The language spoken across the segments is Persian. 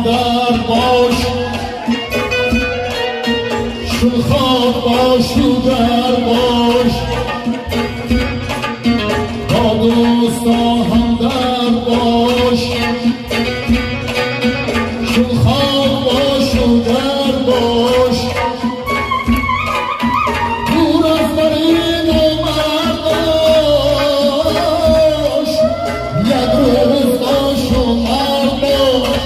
همدرد باش، شوخات باش روگر باش، با دوستا همدرد باش، شوخات باش روگر باش، دور از برین و مرد باش، یک روز باش و مرد باش،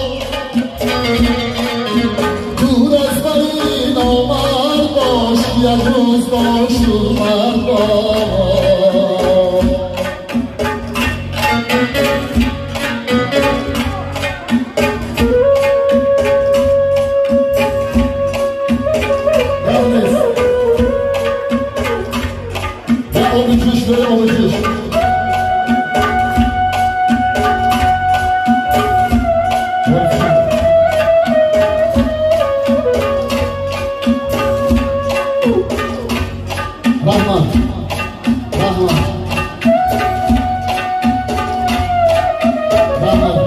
دور از برین و مرد باش، یک روز باش و مرد باش. Olacak böyle olacak. Rahman, Rahman, Rahman.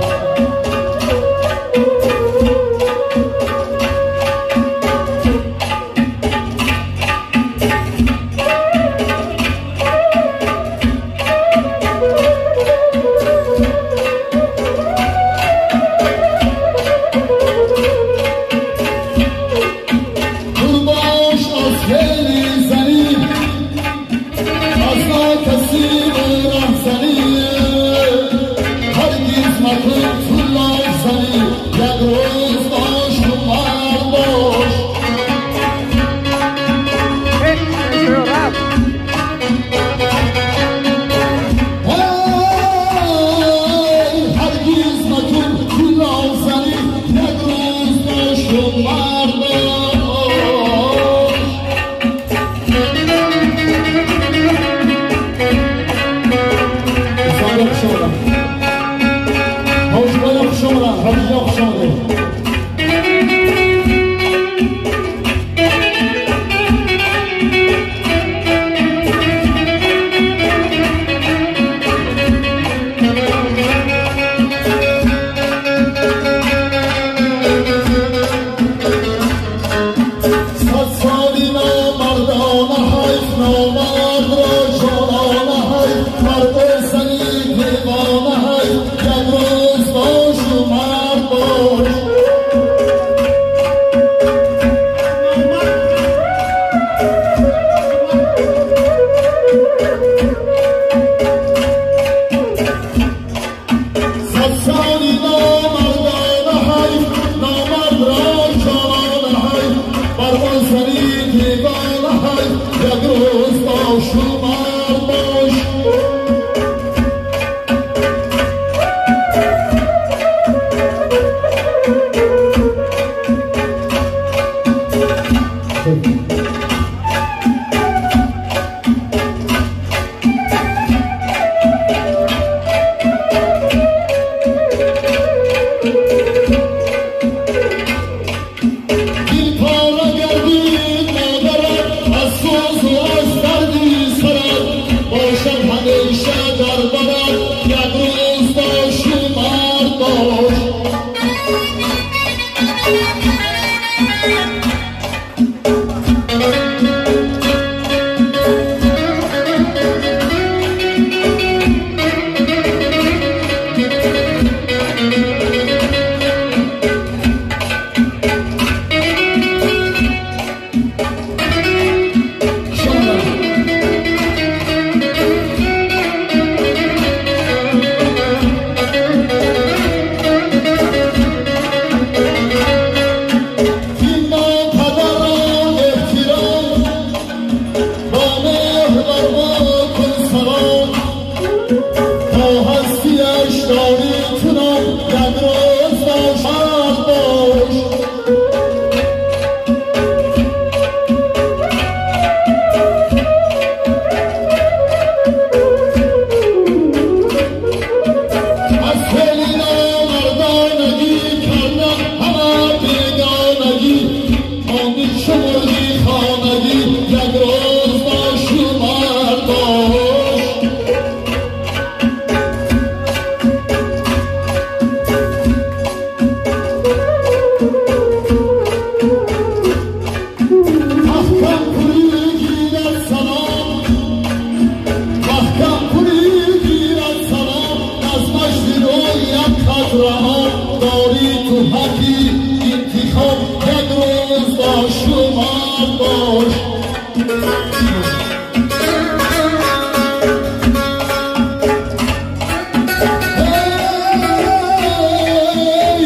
رها داری تو حقی انتخاب یک روز باش و مرد باش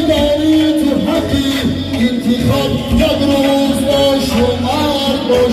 داری تو حقی انتخاب یک روز باش و مرد باش